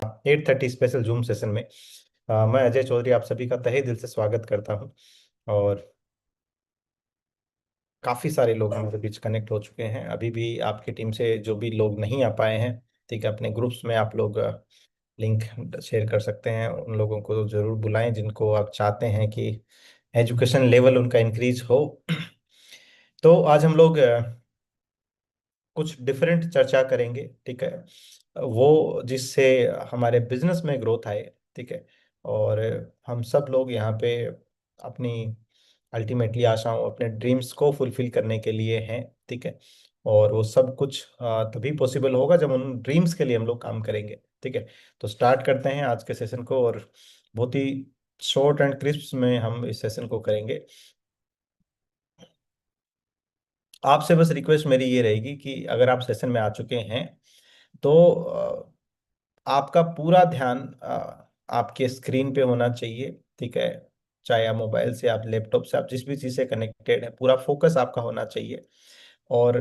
8:30 special zoom session में मैं अजय चौधरी आप सभी का तहे दिल से स्वागत करता हूं। और काफ़ी सारे लोग हमारे बीच कनेक्ट हो चुके हैं। अभी भी आपकी टीम से जो भी लोग नहीं आ पाए हैं, ठीक है, अपने ग्रुप्स में आप लोग लिंक शेयर कर सकते हैं। उन लोगों को जरूर बुलाएं जिनको आप चाहते हैं कि एजुकेशन लेवल उनका इंक्रीज हो। तो आज हम लोग कुछ डिफरेंट चर्चा करेंगे, ठीक है, वो जिससे हमारे बिजनेस में ग्रोथ आए, ठीक है। और हम सब लोग यहाँ पे अपनी अल्टीमेटली आशाओं, अपने ड्रीम्स को फुलफिल करने के लिए हैं, ठीक है। और वो सब कुछ तभी पॉसिबल होगा जब उन ड्रीम्स के लिए हम लोग काम करेंगे, ठीक है। तो स्टार्ट करते हैं आज के सेशन को, और बहुत ही शॉर्ट एंड क्रिस्प में हम इस सेशन को करेंगे। आपसे बस रिक्वेस्ट मेरी ये रहेगी कि अगर आप सेशन में आ चुके हैं तो आपका पूरा ध्यान आपके स्क्रीन पे होना चाहिए, ठीक है। चाहे आप मोबाइल से, आप लैपटॉप से, आप जिस भी चीज़ से कनेक्टेड है, पूरा फोकस आपका होना चाहिए। और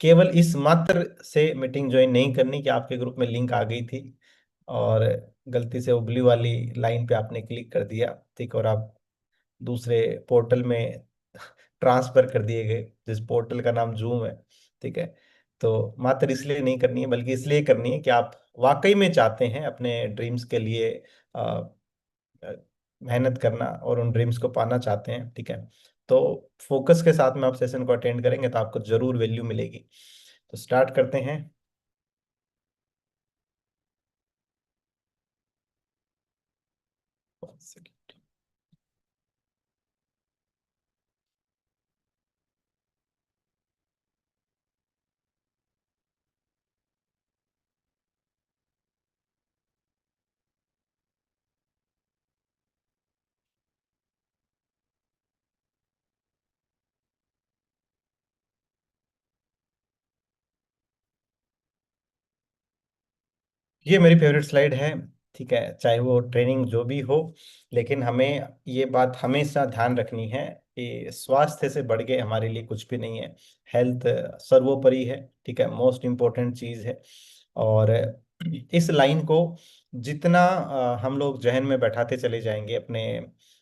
केवल इस मात्र से मीटिंग ज्वाइन नहीं करनी कि आपके ग्रुप में लिंक आ गई थी और गलती से वो ब्लू वाली लाइन पे आपने क्लिक कर दिया, ठीक, और आप दूसरे पोर्टल में ट्रांसफर कर दिए गए जिस पोर्टल का नाम जूम है, ठीक है। तो मात्र इसलिए नहीं करनी है, बल्कि इसलिए करनी है कि आप वाकई में चाहते हैं अपने ड्रीम्स के लिए अ, अ, मेहनत करना और उन ड्रीम्स को पाना चाहते हैं, ठीक है। तो फोकस के साथ में आप सेशन को अटेंड करेंगे तो आपको जरूर वैल्यू मिलेगी। तो स्टार्ट करते हैं। ये मेरी फेवरेट स्लाइड है, ठीक है, चाहे वो ट्रेनिंग जो भी हो। लेकिन हमें ये बात हमेशा ध्यान रखनी है कि स्वास्थ्य से बढ़ के हमारे लिए कुछ भी नहीं है। हेल्थ सर्वोपरि है, ठीक है, मोस्ट इम्पोर्टेंट चीज़ है। और इस लाइन को जितना हम लोग जहन में बैठाते चले जाएंगे, अपने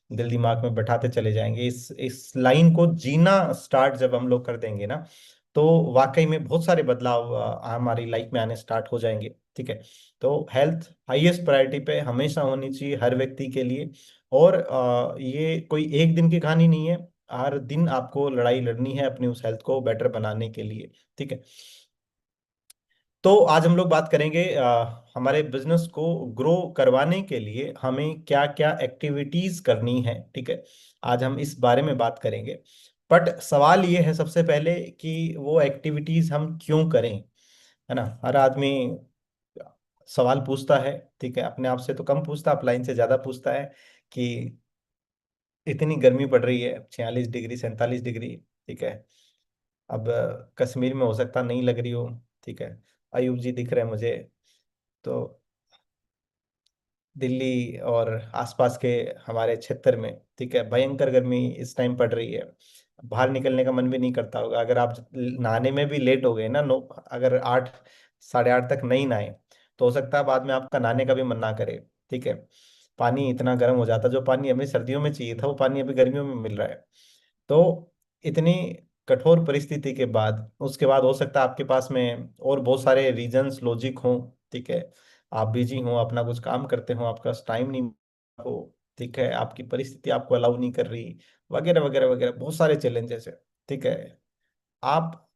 दिल दिमाग में बैठाते चले जाएंगे, इस लाइन को जीना स्टार्ट जब हम लोग कर देंगे ना, तो वाकई में बहुत सारे बदलाव हमारी लाइफ में आने स्टार्ट हो जाएंगे, ठीक है। तो हेल्थ हाईएस्ट प्रायोरिटी पे हमेशा होनी चाहिए हर व्यक्ति के लिए। और ये कोई एक दिन की कहानी नहीं है। हर दिन आपको लड़ाई लड़नी है अपनी उस हेल्थ को बेटर बनाने के लिए, ठीक है। तो आज हम लोग बात करेंगे हमारे बिजनेस को ग्रो करवाने के लिए हमें क्या क्या एक्टिविटीज करनी है, ठीक है। आज हम इस बारे में बात करेंगे। बट सवाल ये है सबसे पहले कि वो एक्टिविटीज हम क्यों करें, है ना। हर आदमी सवाल पूछता है, ठीक है, अपने आप से तो कम पूछता, अपलाइन से ज्यादा पूछता है कि इतनी गर्मी पड़ रही है, 46 डिग्री 47 डिग्री, ठीक है। अब कश्मीर में हो सकता नहीं लग रही हो, ठीक है। अयूब जी दिख रहे हैं मुझे। तो दिल्ली और आसपास के हमारे क्षेत्र में, ठीक है, भयंकर गर्मी इस टाइम पड़ रही है। बाहर निकलने का मन भी नहीं करता होगा। अगर आप नहाने में भी लेट हो गए ना, नो, अगर 8 8:30 तक नहीं नहाए तो हो सकता है बाद में आपका नहाने का भी मन ना करे, ठीक है। पानी इतना गर्म हो जाता है, जो पानी हमें सर्दियों में चाहिए था वो पानी अभी गर्मियों में मिल रहा है। तो इतनी कठोर परिस्थिति के बाद, उसके बाद हो सकता है आपके पास में और बहुत सारे रीजंस लॉजिक हों, ठीक है। आप बिजी हो, अपना कुछ काम करते हो, आपका टाइम नहीं हो, ठीक है, आपकी परिस्थिति आपको अलाउ नहीं कर रही, वगैरह वगैरह वगैरह, बहुत सारे चैलेंजेस है, ठीक है। आप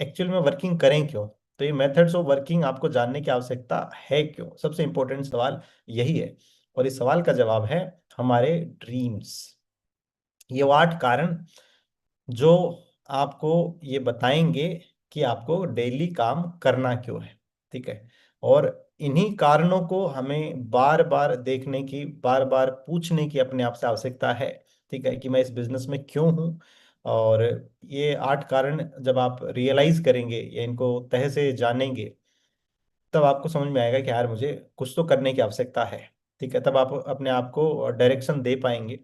एक्चुअल में वर्किंग करें क्यों? तो ये मेथड्स ऑफ वर्किंग आपको जानने की आवश्यकता है क्यों? सबसे इंपॉर्टेंट सवाल यही है। और इस सवाल का जवाब है हमारे ड्रीम्स। ये 8 कारण जो आपको ये बताएंगे कि आपको डेली काम करना क्यों है, ठीक है। और इन्हीं कारणों को हमें बार बार देखने की, बार बार पूछने की अपने आप से आवश्यकता है, ठीक है, कि मैं इस बिजनेस में क्यों हूँ। और ये 8 कारण जब आप रियलाइज करेंगे या इनको तह से जानेंगे, तब आपको समझ में आएगा कि यार मुझे कुछ तो करने की आवश्यकता है, ठीक है। तब आप अपने आप को डायरेक्शन दे पाएंगे।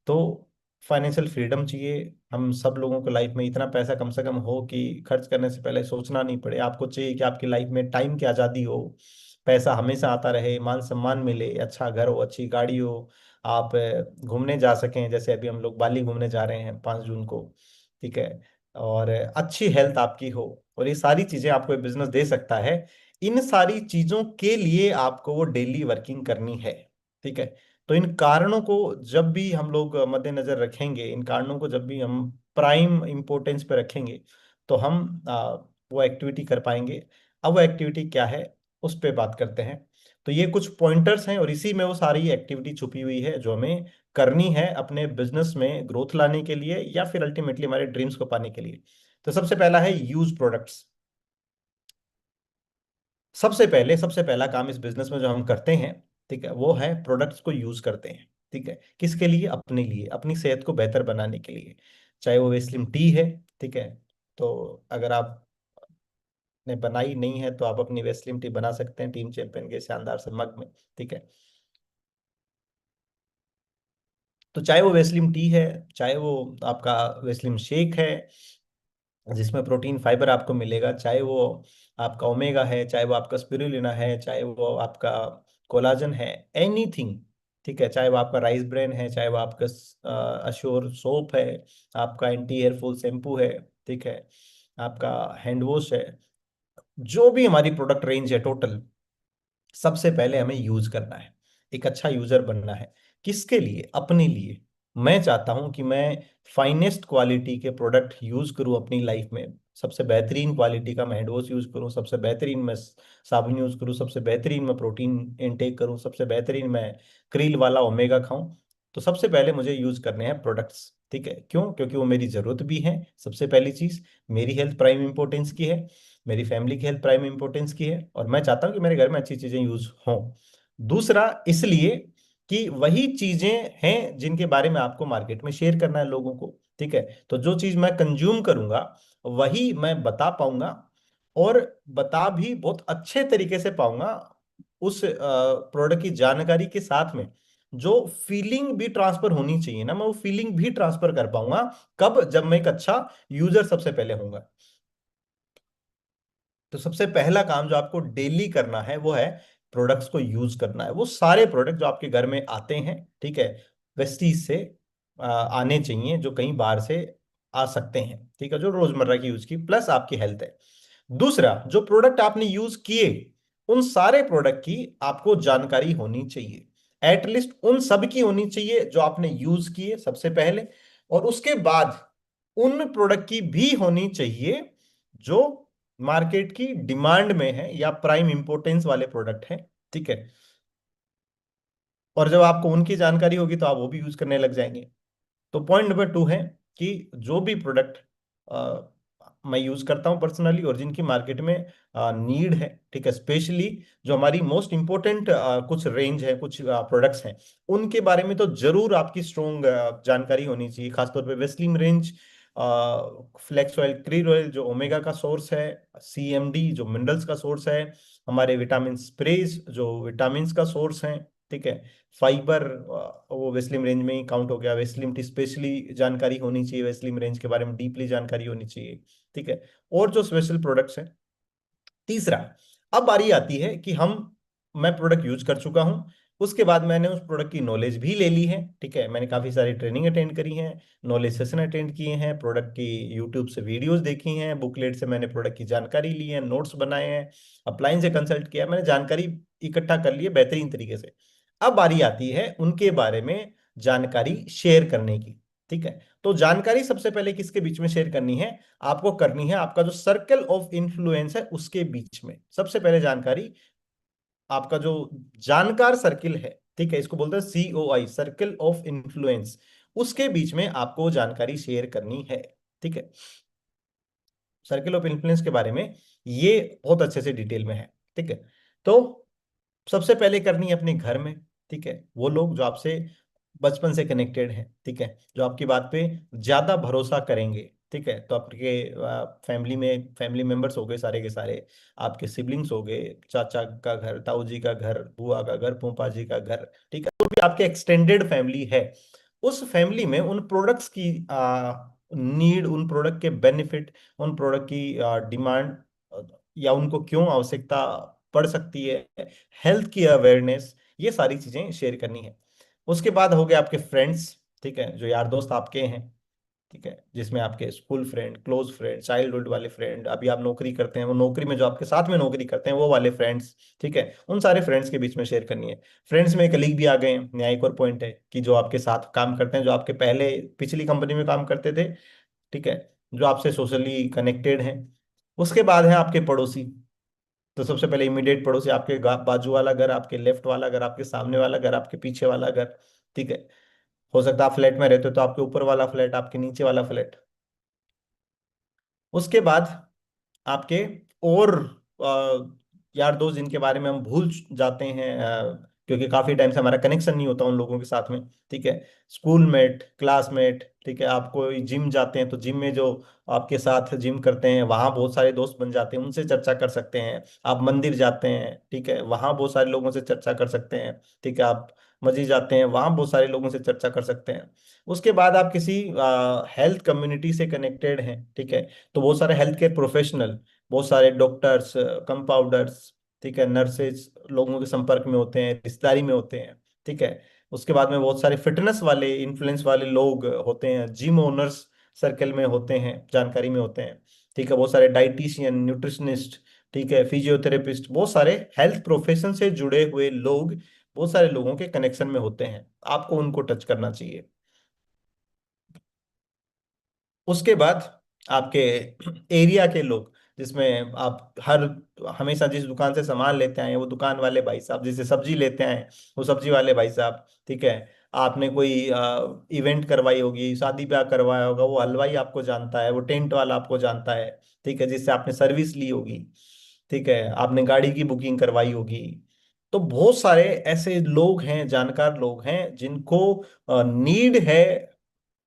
तो फाइनेंशियल फ्रीडम चाहिए हम सब लोगों को लाइफ में। इतना पैसा कम से कम हो कि खर्च करने से पहले सोचना नहीं पड़े। आपको चाहिए कि आपकी लाइफ में टाइम की आज़ादी हो, पैसा हमेशा आता रहे, मान सम्मान मिले, अच्छा घर हो, अच्छी गाड़ी हो, आप घूमने जा सकें, जैसे अभी हम लोग बाली घूमने जा रहे हैं 5 जून को, ठीक है, और अच्छी हेल्थ आपकी हो, और ये सारी चीजें आपको बिजनेस दे सकता है। इन सारी चीजों के लिए आपको वो डेली वर्किंग करनी है, ठीक है। तो इन कारणों को जब भी हम लोग मद्देनजर रखेंगे, इन कारणों को जब भी हम प्राइम इंपॉर्टेंस पे रखेंगे, तो हम वो एक्टिविटी कर पाएंगे। अब वो एक्टिविटी क्या है, उस पे बात करते हैं। तो ये कुछ पॉइंटर्स हैं, और इसी में वो सारी एक्टिविटी छुपी हुई है जो हमें करनी है अपने बिजनेस में ग्रोथ लाने के लिए, या फिर अल्टीमेटली हमारे ड्रीम्स को पाने के लिए। तो सबसे पहला है यूज प्रोडक्ट्स। सबसे पहला काम इस बिजनेस में जो हम करते हैं, ठीक है, वो है प्रोडक्ट्स को यूज करते हैं। ठीक है, किसके लिए? अपने लिए, अपनी सेहत को बेहतर बनाने के लिए। चाहे वो वेस्लिम टी है, ठीक है, तो अगर आप ने बनाई नहीं है तो आप अपनी वेस्लिम टी बना सकते हैं टीम चैंपियन के शानदार से मग में, ठीक है। तो चाहे वो वेस्लिम टी है, चाहे वो आपका वेस्लिम शेक है जिसमें प्रोटीन फाइबर आपको मिलेगा, चाहे वो आपका ओमेगा है, चाहे वो आपका स्पिरुलिना है, चाहे वो आपका कोलाजन है, एनीथिंग, ठीक है, चाहे वो आपका राइस ब्रेन है, चाहे वो आपका अश्योर सोप है, आपका एंटी हेयर फॉल शैम्पू है, ठीक है, आपका हैंड वॉश है, जो भी हमारी प्रोडक्ट रेंज है टोटल, सबसे पहले हमें यूज करना है, एक अच्छा यूजर बनना है। किसके लिए? अपने लिए। मैं चाहता हूं कि मैं फाइनेस्ट क्वालिटी के प्रोडक्ट यूज करूं अपनी लाइफ में, सबसे बेहतरीन क्वालिटी का मैं हैंड वॉश यूज करूं, सबसे बेहतरीन मैं साबुन यूज करूं, सबसे बेहतरीन मैं प्रोटीन इनटेक करूं, सबसे बेहतरीन मैं क्रील वाला ओमेगा खाऊं। तो सबसे पहले मुझे यूज करने हैं प्रोडक्ट्स, ठीक है, क्यों? क्योंकि वो मेरी जरूरत भी है, सबसे पहली चीज। मेरी हेल्थ प्राइम इंपॉर्टेंस की है, मेरी फैमिली की हेल्थ प्राइम इंपॉर्टेंस की है, और मैं चाहता हूं कि मेरे घर में अच्छी चीजें यूज हों। दूसरा, इसलिए कि वही चीजें हैं जिनके बारे में आपको मार्केट में शेयर करना है लोगों को, ठीक है। तो जो चीज मैं कंज्यूम करूंगा वही मैं बता पाऊंगा, और बता भी बहुत अच्छे तरीके से पाऊंगा, उस प्रोडक्ट की जानकारी के साथ में जो फीलिंग भी ट्रांसफर होनी चाहिए ना, मैं वो फीलिंग भी ट्रांसफर कर पाऊंगा। कब? जब मैं एक अच्छा यूजर सबसे पहले होऊंगा। तो सबसे पहला काम जो आपको डेली करना है वो है प्रोडक्ट्स को यूज करना है। वो सारे प्रोडक्ट जो आपके घर में आते हैं, ठीक है, वेस्टीज से आने चाहिए, जो कहीं बाहर से आ सकते हैं, ठीक है, जो रोजमर्रा की यूज की प्लस आपकी हेल्थ है। दूसरा, जो प्रोडक्ट आपने यूज किए, उन सारे प्रोडक्ट की आपको जानकारी होनी चाहिए, एटलीस्ट उन सब की होनी चाहिए जो आपने यूज किए सबसे पहले, और उसके बाद उन प्रोडक्ट की भी होनी चाहिए जो मार्केट की डिमांड में है या प्राइम इंपोर्टेंस वाले प्रोडक्ट हैं, ठीक है। और जब आपको उनकी जानकारी होगी तो आप वो भी यूज करने लग जाएंगे। तो पॉइंट नंबर 2 है कि जो भी प्रोडक्ट मैं यूज करता हूं पर्सनली, और जिनकी मार्केट में नीड है, ठीक है, स्पेशली जो हमारी मोस्ट इंपॉर्टेंट कुछ रेंज है, कुछ प्रोडक्ट्स हैं, उनके बारे में तो जरूर आपकी स्ट्रोंग जानकारी होनी चाहिए। खासतौर पे वेस्लिन range, flax oil, krill oil जो ओमेगा का सोर्स है, सीएमडी जो मिनरल्स का सोर्स है, हमारे विटामिन स्प्रेज जो विटामिन का सोर्स हैं, ठीक है, फाइबर, वो वेस्लिम रेंज में ही काउंट हो गया। वेस्लिम की स्पेशली जानकारी होनी चाहिए, वेस्लिम रेंज के बारे में डीपली जानकारी होनी चाहिए, ठीक है, और जो स्पेशल प्रोडक्ट्स हैं। तीसरा, अब बारी आती है कि मैं प्रोडक्ट यूज कर चुका हूं, उसके बाद मैंने उस प्रोडक्ट की नॉलेज भी ले ली है, ठीक है, मैंने काफी सारी ट्रेनिंग अटेंड करी है, नॉलेज सेशन अटेंड किए हैं, प्रोडक्ट की यूट्यूब से वीडियोस देखी हैं, बुकलेट से मैंने प्रोडक्ट की जानकारी ली है, नोट्स बनाए हैं, अपलाइन से कंसल्ट किया, मैंने जानकारी इकट्ठा कर ली है बेहतरीन तरीके से। अब बारी आती है उनके बारे में जानकारी शेयर करने की, ठीक है। तो जानकारी सबसे पहले किसके बीच में शेयर करनी है? आपको करनी है आपका जो सर्कल ऑफ इन्फ्लुएंस है उसके बीच में। सबसे पहले जानकारी आपका जो जानकार सर्किल है, ठीक है, इसको बोलते हैं COI, सर्कल ऑफ इन्फ्लुएंस, उसके बीच में आपको जानकारी शेयर करनी है, ठीक है। सर्किल ऑफ इन्फ्लुएंस के बारे में ये बहुत अच्छे से डिटेल में है, ठीक है। तो सबसे पहले करनी है अपने घर में, ठीक है, वो लोग जो आपसे बचपन से कनेक्टेड हैं, ठीक है, जो आपकी बात पे ज्यादा भरोसा करेंगे, ठीक है। तो आपके फैमिली में फैमिली मेंबर्स हो गए सारे के सारे, आपके सिबलिंग्स हो गए, चाचा का घर, ताऊ जी का घर, बुआ का घर, फूफा जी का घर, ठीक है, जो भी आपके एक्सटेंडेड फैमिली है, उस फैमिली में उन प्रोडक्ट्स की नीड, उन प्रोडक्ट के बेनिफिट, उन प्रोडक्ट की डिमांड, या उनको क्यों आवश्यकता पड़ सकती है, हेल्थ की अवेयरनेस, ये सारी चीजें शेयर करनी है। उसके बाद हो गए आपके फ्रेंड्स, ठीक है, जो यार दोस्त आपके हैं, ठीक है, जिसमें आपके school friend, close friend, childhood वाले फ्रेंड, अभी आप नौकरी करते हैं, वो नौकरी में जो आपके साथ में नौकरी करते हैं वो वाले फ्रेंड्स, ठीक है, उन सारे फ्रेंड्स के बीच में शेयर करनी है। फ्रेंड्स में कलीग भी आ गए हैं, यहाँ एक और पॉइंट है कि जो आपके साथ काम करते हैं, जो आपके पहले पिछली कंपनी में काम करते थे, ठीक है, जो आपसे सोशली कनेक्टेड हैं। उसके बाद है आपके पड़ोसी। तो सबसे पहले इमीडिएट पड़ोसी, आपके बाजू वाला घर, आपके लेफ्ट वाला घर, आपके सामने वाला घर, आपके पीछे वाला घर, ठीक है। हो सकता है आप फ्लैट में रहते हो तो आपके ऊपर वाला फ्लैट, आपके नीचे वाला फ्लैट। उसके बाद आपके और यार दोस्त जिनके बारे में हम भूल जाते हैं, क्योंकि काफी टाइम से हमारा कनेक्शन नहीं होता उन लोगों के साथ में, ठीक है। स्कूलमेट, क्लासमेट, ठीक है, आप कोई जिम जाते हैं तो जिम में जो आपके साथ जिम करते हैं वहां बहुत सारे दोस्त बन जाते हैं, उनसे चर्चा कर सकते हैं। आप मंदिर जाते हैं, ठीक है, वहां बहुत सारे लोगों से चर्चा कर सकते हैं, ठीक है। आप मस्जिद जाते हैं, वहां बहुत सारे लोगों से चर्चा कर सकते हैं। उसके बाद आप किसी हेल्थ कम्युनिटी से कनेक्टेड हैं, ठीक है, तो बहुत सारे हेल्थ केयर प्रोफेशनल, बहुत सारे डॉक्टर्स, कंपाउंडर्स, ठीक है, नर्सेज लोगों के संपर्क में होते हैं, रिश्तेदारी में होते हैं, ठीक है। उसके बाद में बहुत सारे फिटनेस वाले, इन्फ्लुएंस वाले लोग होते हैं, जिम ओनर्स सर्कल में होते हैं, जानकारी में होते हैं, ठीक है। बहुत सारे डाइटिशियन, न्यूट्रिशनिस्ट, ठीक है, फिजियोथेरेपिस्ट, बहुत सारे हेल्थ प्रोफेशन से जुड़े हुए लोग बहुत सारे लोगों के कनेक्शन में होते हैं, आपको उनको टच करना चाहिए। उसके बाद आपके एरिया के लोग, जिसमें आप हर हमेशा जिस दुकान से सामान लेते आए हैं वो दुकान वाले भाई साहब, जिससे सब्जी लेते आए हैं वो सब्जी वाले भाई साहब, ठीक है। आपने कोई इवेंट करवाई होगी, शादी ब्याह करवाया होगा, वो हलवाई आपको जानता है, वो टेंट वाला आपको जानता है, ठीक है, जिससे आपने सर्विस ली होगी, ठीक है, आपने गाड़ी की बुकिंग करवाई होगी। तो बहुत सारे ऐसे लोग हैं, जानकार लोग हैं, जिनको नीड है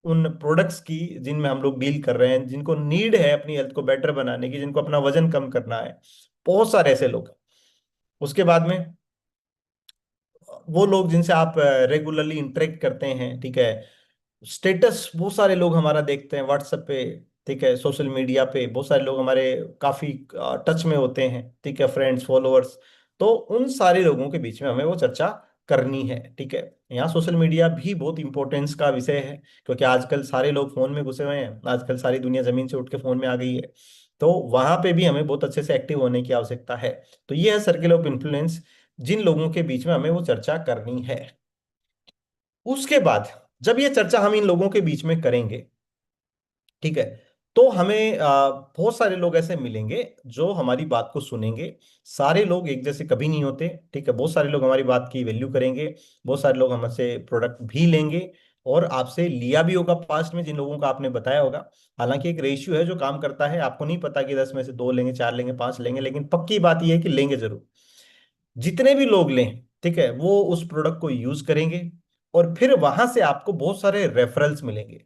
उन प्रोडक्ट्स की जिनमें हम लोग डील कर रहे हैं, जिनको नीड है अपनी हेल्थ को बेटर बनाने की, जिनको अपना वजन कम करना है, बहुत सारे ऐसे लोग हैं। उसके बाद में वो लोग जिनसे आप रेगुलरली इंटरेक्ट करते हैं, ठीक है, स्टेटस बहुत सारे लोग हमारा देखते हैं व्हाट्सएप पे, ठीक है, सोशल मीडिया पे बहुत सारे लोग हमारे काफी टच में होते हैं, ठीक है, फ्रेंड्स, फॉलोअर्स। तो उन सारे लोगों के बीच में हमें वो चर्चा करनी है, ठीक है। यहाँ सोशल मीडिया भी बहुत इंपॉर्टेंस का विषय है, क्योंकि आजकल सारे लोग फोन में घुसे हुए हैं, आजकल सारी दुनिया जमीन से उठ के फोन में आ गई है। तो वहां पे भी हमें बहुत अच्छे से एक्टिव होने की आवश्यकता है। तो ये है सर्किल ऑफ इन्फ्लुएंस, जिन लोगों के बीच में हमें वो चर्चा करनी है। उसके बाद जब ये चर्चा हम इन लोगों के बीच में करेंगे, ठीक है, तो हमें बहुत सारे लोग ऐसे मिलेंगे जो हमारी बात को सुनेंगे। सारे लोग एक जैसे कभी नहीं होते, ठीक है, बहुत सारे लोग हमारी बात की वैल्यू करेंगे, बहुत सारे लोग हमसे प्रोडक्ट भी लेंगे, और आपसे लिया भी होगा पास्ट में जिन लोगों को आपने बताया होगा। हालांकि एक रेशियो है जो काम करता है, आपको नहीं पता कि 10 में से 2 लेंगे, 4 लेंगे, 5 लेंगे, लेकिन पक्की बात यह है कि लेंगे जरूर। जितने भी लोग लें, ठीक है, वो उस प्रोडक्ट को यूज करेंगे, और फिर वहां से आपको बहुत सारे रेफरल्स मिलेंगे,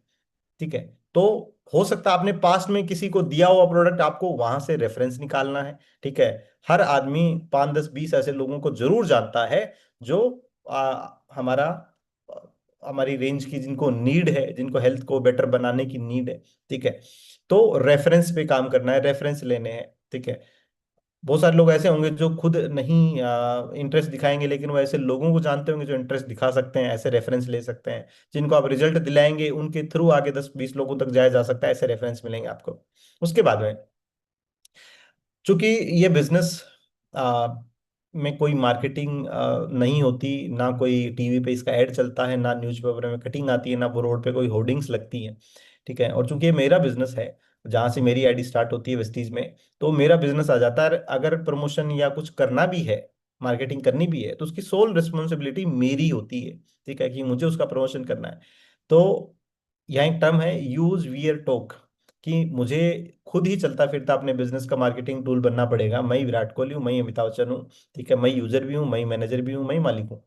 ठीक है। तो हो सकता है आपने पास्ट में किसी को दिया हुआ प्रोडक्ट, आपको वहां से रेफरेंस निकालना है, ठीक है। हर आदमी 5, 10, 20 ऐसे लोगों को जरूर जानता है जो हमारा आ, हमारी रेंज की, जिनको नीड है, जिनको हेल्थ को बेटर बनाने की नीड है, ठीक है। तो रेफरेंस पे काम करना है, रेफरेंस लेने हैं, ठीक है। बहुत सारे लोग ऐसे होंगे जो खुद नहीं इंटरेस्ट दिखाएंगे, लेकिन वो ऐसे लोगों को जानते होंगे जो इंटरेस्ट दिखा सकते हैं, ऐसे रेफरेंस ले सकते हैं। जिनको आप रिजल्ट दिलाएंगे उनके थ्रू आगे 10, 20 लोगों तक जाया जा सकता है, ऐसे रेफरेंस मिलेंगे आपको। उसके बाद में, चूंकि ये बिजनेस में कोई मार्केटिंग नहीं होती, ना कोई टीवी पे इसका ऐड चलता है, ना न्यूज़पेपर में कटिंग आती है, ना वो रोड पे कोई होर्डिंग्स लगती हैं, ठीक है। और चूंकि ये मेरा बिजनेस है, जहाँ से मेरी आईडी स्टार्ट होती है वेस्टीज में, तो मेरा बिजनेस आ जाता है। अगर प्रमोशन या कुछ करना भी है, मार्केटिंग करनी भी है, तो उसकी सोल रिस्पॉन्सिबिलिटी मेरी होती है, ठीक है, कि मुझे उसका प्रमोशन करना है। तो यहाँ एक टर्म है, यूज वियर टॉक, कि मुझे खुद ही चलता फिरता अपने बिजनेस का मार्केटिंग टूल बनना पड़ेगा। मैं ही विराट कोहली हूँ, मैं ही अमिताभ बच्चन हूँ, ठीक है, मैं यूजर भी हूँ, मैं ही मैनेजर भी हूँ, मैं ही मालिक हूँ।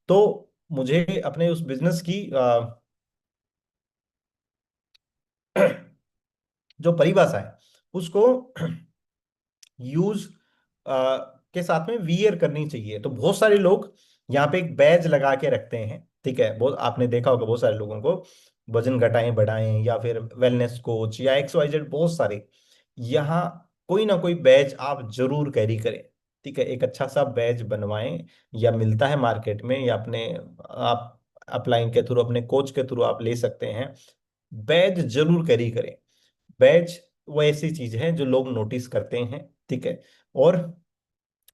तो मुझे अपने उस बिजनेस की जो परिभाषा है उसको यूज के साथ में वियर करनी चाहिए। तो बहुत सारे लोग यहाँ पे एक बैज लगा के रखते हैं, ठीक है, बहुत आपने देखा होगा बहुत सारे लोगों को, वजन घटाएं बढ़ाएं या फिर वेलनेस कोच या XYZ, बहुत सारे। यहाँ कोई ना कोई बैच आप जरूर कैरी करें, ठीक है, एक अच्छा सा बैच बनवाएं, या मिलता है मार्केट में, या अपने आप अपलाइन के थ्रू, अपने कोच के थ्रू आप ले सकते हैं। बैच जरूर कैरी करें। बैच वो ऐसी चीज है जो लोग नोटिस करते हैं, ठीक है। और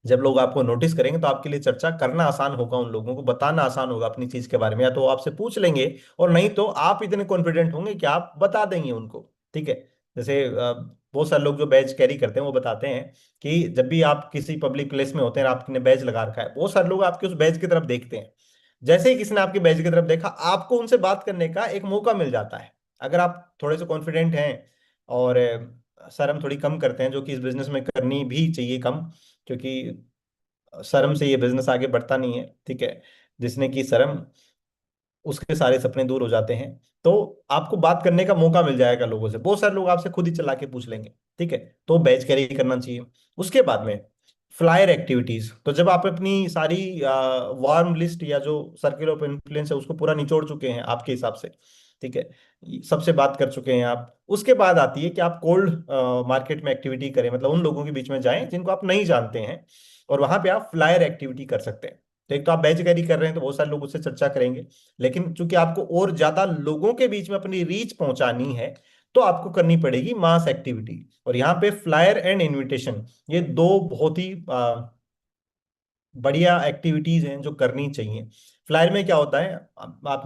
जब लोग आपको नोटिस करेंगे तो आपके लिए चर्चा करना आसान होगा, उन लोगों को बताना आसान होगा अपनी चीज के बारे में, या तो वो आपसे पूछ लेंगे, और नहीं तो आप इतने कॉन्फिडेंट होंगे कि आप बता देंगे उनको, ठीक है। जैसे बहुत सारे लोग जो बैच कैरी करते हैं वो बताते हैं कि जब भी आप किसी पब्लिक प्लेस में होते हैं, आपने बैच लगा रखा है, बहुत सारे लोग आपके उस बैच की तरफ देखते हैं। जैसे ही किसी ने आपके बैच की तरफ देखा, आपको उनसे बात करने का एक मौका मिल जाता है। अगर आप थोड़े से कॉन्फिडेंट हैं, और शर्म थोड़ी कम करते हैं, जो कि इस बिजनेस में करनी भी चाहिए कम, क्योंकि शर्म से ये बिजनेस आगे बढ़ता नहीं है, ठीक है। जिसने की शर्म, उसके सारे सपने दूर हो जाते हैं। तो आपको बात करने का मौका मिल जाएगा लोगों से, बहुत सारे लोग आपसे खुद ही चला के पूछ लेंगे, ठीक है। तो बैच कैरी करना चाहिए। उसके बाद में फ्लायर एक्टिविटीज, तो जब आप अपनी सारी वार्म लिस्ट या जो सर्किल ऑफ इन्फ्लुएंस है उसको पूरा निचोड़ चुके हैं आपके हिसाब से, ठीक है, सबसे बात कर चुके हैं आप, उसके बाद आती है कि आप कोल्ड मार्केट में एक्टिविटी करें, मतलब उन लोगों के बीच में जाएं जिनको आप नहीं जानते हैं, और वहां पे आप फ्लायर एक्टिविटी कर सकते हैं। तो एक तो आप बैच कैरी कर रहे हैं तो बहुत सारे लोग उससे चर्चा करेंगे, लेकिन चूंकि आपको और ज्यादा लोगों के बीच में अपनी रीच पहुंचानी है, तो आपको करनी पड़ेगी मास एक्टिविटी। और यहाँ पे फ्लायर एंड इनविटेशन, ये दो बहुत ही बढ़िया एक्टिविटीज हैं जो करनी चाहिए। फ्लायर में क्या होता है, आप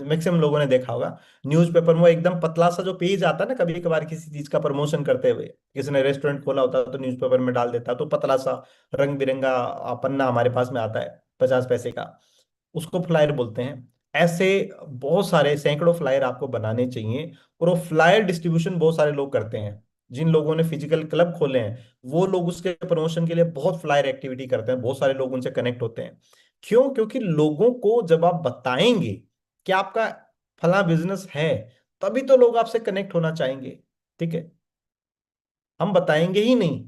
मैक्सिमम लोगों ने देखा होगा, न्यूज़पेपर में वो एकदम पतला सा जो पेज आता है ना, कभी कभार किसी चीज का प्रमोशन करते हुए, किसी ने रेस्टोरेंट खोला होता है तो न्यूज़पेपर में डाल देता है, तो पतला सा रंग बिरंगा पन्ना हमारे पास में आता है 50 पैसे का, उसको फ्लायर बोलते हैं। ऐसे बहुत सारे सैकड़ों फ्लायर आपको बनाने चाहिए, और वो फ्लायर डिस्ट्रीब्यूशन बहुत सारे लोग करते हैं। जिन लोगों ने फिजिकल क्लब खोले हैं, वो लोग उसके प्रमोशन के लिए बहुत फ्लायर एक्टिविटी करते हैं, बहुत सारे लोग उनसे कनेक्ट होते हैं। क्यों? क्योंकि लोगों को जब आप बताएंगे कि आपका फला बिजनेस है, तभी तो लोग आपसे कनेक्ट होना चाहेंगे, ठीक है। हम बताएंगे ही नहीं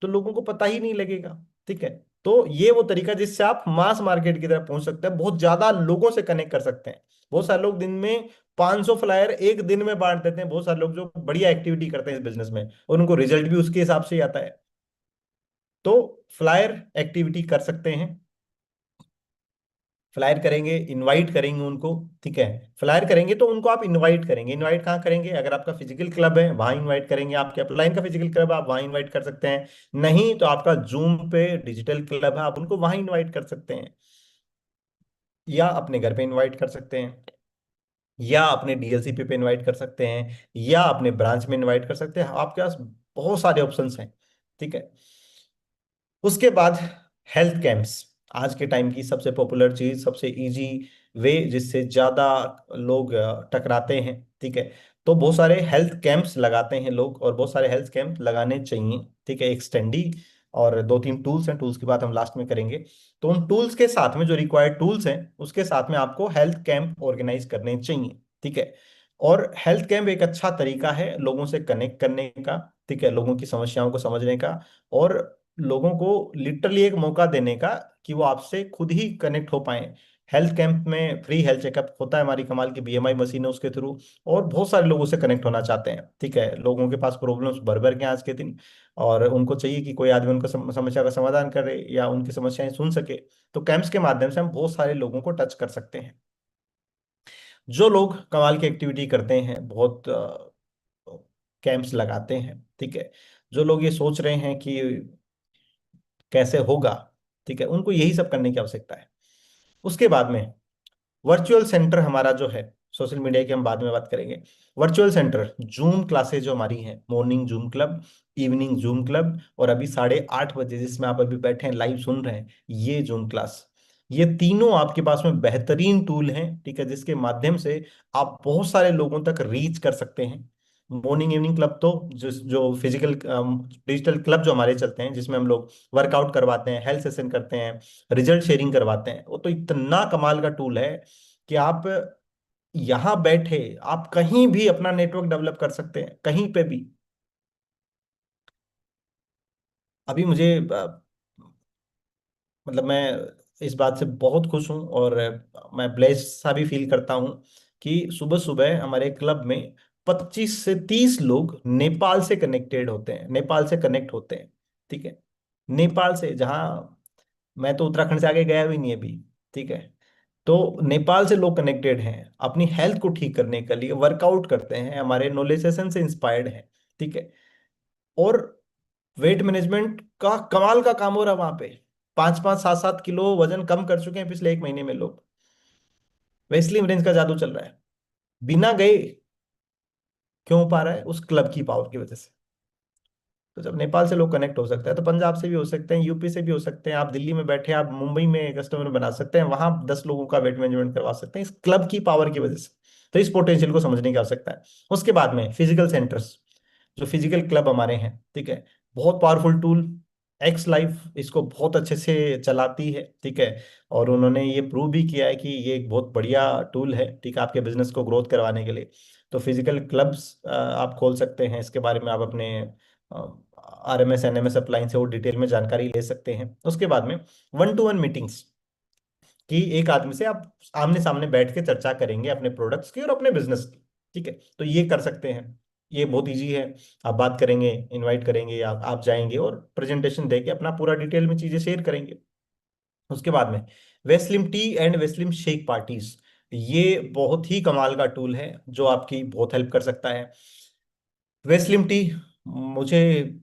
तो लोगों को पता ही नहीं लगेगा, ठीक है। तो ये वो तरीका जिससे आप मास मार्केट की तरफ पहुंच सकते हैं, बहुत ज्यादा लोगों से कनेक्ट कर सकते हैं। बहुत सारे लोग दिन में 500 फ्लायर एक दिन में बांट देते हैं, बहुत सारे लोग जो बढ़िया एक्टिविटी करते हैं इस बिजनेस में, और उनको रिजल्ट भी उसके हिसाब से ही आता है। तो फ्लायर एक्टिविटी कर सकते हैं। फ्लायर करेंगे, इनवाइट करेंगे उनको, ठीक है। फ्लायर करेंगे तो उनको आप इनवाइट करेंगे। इनवाइट कहाँ करेंगे? अगर आपका फिजिकल क्लब है वहां इनवाइट करेंगे, आपके अपलाइन का फिजिकल क्लब है आप वहां इनवाइट कर सकते हैं। नहीं तो आपका जूम पे डिजिटल क्लब है, आप उनको वहां इनवाइट कर सकते हैं, या अपने घर पे इनवाइट कर सकते हैं, या अपने डीएलसीपी पे इनवाइट कर सकते हैं, या अपने ब्रांच में इनवाइट कर सकते हैं। आपके पास बहुत सारे ऑप्शंस हैं, ठीक है। उसके बाद हेल्थ कैंप्स, आज के टाइम की सबसे पॉपुलर चीज, सबसे इजी वे जिससे ज्यादा लोग टकराते हैं, ठीक है। तो बहुत सारे हेल्थ कैंप्स लगाते हैं लोग, और बहुत सारे हेल्थ कैंप लगाने चाहिए, ठीक है। एक स्टैंडी और दो तीन टूल्स हैं, टूल्स की बात हम लास्ट में करेंगे। तो उन टूल्स के साथ में, जो रिक्वायर्ड टूल्स हैं उसके साथ में आपको हेल्थ कैंप ऑर्गेनाइज करने चाहिए, ठीक है। और हेल्थ कैंप एक अच्छा तरीका है लोगों से कनेक्ट करने का, ठीक है, लोगों की समस्याओं को समझने का, और लोगों को लिटरली एक मौका देने का कि वो आपसे खुद ही कनेक्ट हो पाए। हेल्थ कैंप में फ्री हेल्थ चेकअप होता है, हमारी कमाल की बीएमआई मशीन है उसके थ्रू, और बहुत सारे लोगों से कनेक्ट होना चाहते हैं, ठीक है। लोगों के पास प्रॉब्लम्स भर भर के हैं आज के दिन, और उनको चाहिए कि कोई आदमी उनका समस्या का समाधान करे या उनकी समस्याएं सुन सके। तो कैंप्स के माध्यम से हम बहुत सारे लोगों को टच कर सकते हैं। जो लोग कमाल की एक्टिविटी करते हैं, बहुत कैंप्स लगाते हैं, ठीक है, जो लोग ये सोच रहे हैं कि कैसे होगा, ठीक है, उनको यही सब करने की आवश्यकता है। उसके बाद में वर्चुअल सेंटर हमारा जो है, सोशल मीडिया की हम बाद में बात करेंगे। वर्चुअल सेंटर जूम क्लासेज जो हमारी हैं, morning zoom club, evening zoom club, और अभी 8:30 बजे जिसमें आप अभी बैठे हैं लाइव सुन रहे हैं, ये जूम क्लास, ये तीनों आपके पास में बेहतरीन टूल हैं, ठीक है, जिसके माध्यम से आप बहुत सारे लोगों तक रीच कर सकते हैं। मॉर्निंग इवनिंग क्लब तो जो फिजिकल डिजिटल क्लब जो हमारे चलते हैं, जिसमें हम लोग वर्कआउट करवाते हैं, हेल्थ सेशन करते हैं, रिजल्ट शेयरिंग करवाते हैं, वो तो इतना कमाल का टूल है कि आप यहां बैठे आप कहीं भी अपना नेटवर्क डेवलप कर सकते हैं, कहीं पे भी। अभी मुझे मतलब मैं इस बात से बहुत खुश हूं, और मैं ब्लेस्ड सा भी फील करता हूं कि सुबह सुबह हमारे क्लब में 25 से 30 लोग नेपाल से कनेक्टेड होते हैं, नेपाल से कनेक्ट होते हैं, ठीक है। नेपाल से, जहाँ मैं तो उत्तराखंड से आगे गया भी नहीं अभी, ठीक है। तो नेपाल से लोग कनेक्टेड हैं, अपनी हेल्थ को ठीक करने के लिए वर्कआउट करते हैं, हमारे नॉलेज सेशन से इंस्पायर्ड हैं, ठीक है। और वेट मैनेजमेंट का कमाल का काम हो रहा है वहां पे। 5-5 7-7 किलो वजन कम कर चुके हैं पिछले 1 महीने में लोग। वेस्लिंग रेंज का जादू चल रहा है, बिना गए। क्यों हो पा रहा है? उस क्लब की पावर की वजह से। तो जब नेपाल से लोग कनेक्ट हो सकते हैं, तो पंजाब से भी हो सकते हैं, यूपी से भी हो सकते हैं। आप दिल्ली में बैठे आप मुंबई में कस्टमर बना सकते हैं, वहां 10 लोगों का वेट मैनेजमेंट करवा सकते हैं इस क्लब की पावर की वजह से। तो इस पोटेंशियल को समझने की आवश्यकता है। उसके बाद में फिजिकल सेंटर्स, जो फिजिकल क्लब हमारे हैं, ठीक है, बहुत पावरफुल टूल। एक्स लाइफ इसको बहुत अच्छे से चलाती है, ठीक है। और उन्होंने ये प्रूव भी किया है कि ये एक बहुत बढ़िया टूल है, ठीक है, आपके बिजनेस को ग्रोथ करवाने के लिए। तो फिजिकल क्लब्स आप खोल सकते हैं। इसके बारे में आप अपने RMS NMS अपलाइन से वो डिटेल में जानकारी ले सकते हैं। उसके बाद में 1-to-1 मीटिंग्स, कि एक आदमी से आप आमने सामने बैठ के चर्चा करेंगे अपने प्रोडक्ट्स की और अपने बिजनेस की, ठीक है। तो ये कर सकते हैं, ये बहुत इजी है। आप बात करेंगे, इनवाइट करेंगे, आप जाएंगे और प्रेजेंटेशन देके अपना पूरा डिटेल में चीजें शेयर करेंगे। उसके बाद में Weslim T and Weslim shake parties, ये बहुत ही कमाल का टूल है जो आपकी बहुत हेल्प कर सकता है। वेस्लिम टी, मुझे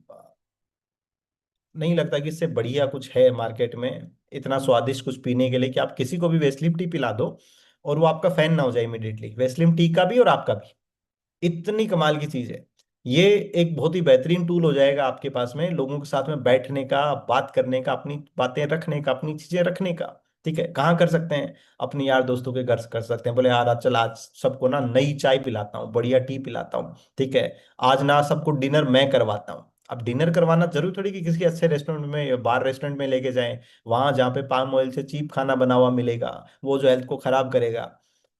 नहीं लगता कि इससे बढ़िया कुछ है मार्केट में, इतना स्वादिष्ट कुछ पीने के लिए कि आप किसी को भी वेस्लिम टी पिला दो और वो आपका फैन ना हो जाए इमिडिएटली, वेस्लिम टी का भी और आपका भी। इतनी कमाल की चीज है ये। एक बहुत ही बेहतरीन टूल हो जाएगा आपके पास में, लोगों के साथ में बैठने का, बात करने का, अपनी बातें रखने का, अपनी चीजें रखने का, ठीक है। कहाँ कर सकते हैं? अपने यार दोस्तों के घर कर सकते हैं। बोले यार आज चल, आज सबको ना नई चाय पिलाता हूँ, बढ़िया टी पिलाता हूँ, ठीक है। आज ना सबको डिनर मैं करवाता हूँ। अब डिनर करवाना जरूरी थोड़ी कि किसी अच्छे रेस्टोरेंट में या बार रेस्टोरेंट में लेके जाएं, वहां जहाँ पे पाम ऑयल से चीप खाना बना हुआ मिलेगा, वो जो हेल्थ को खराब करेगा।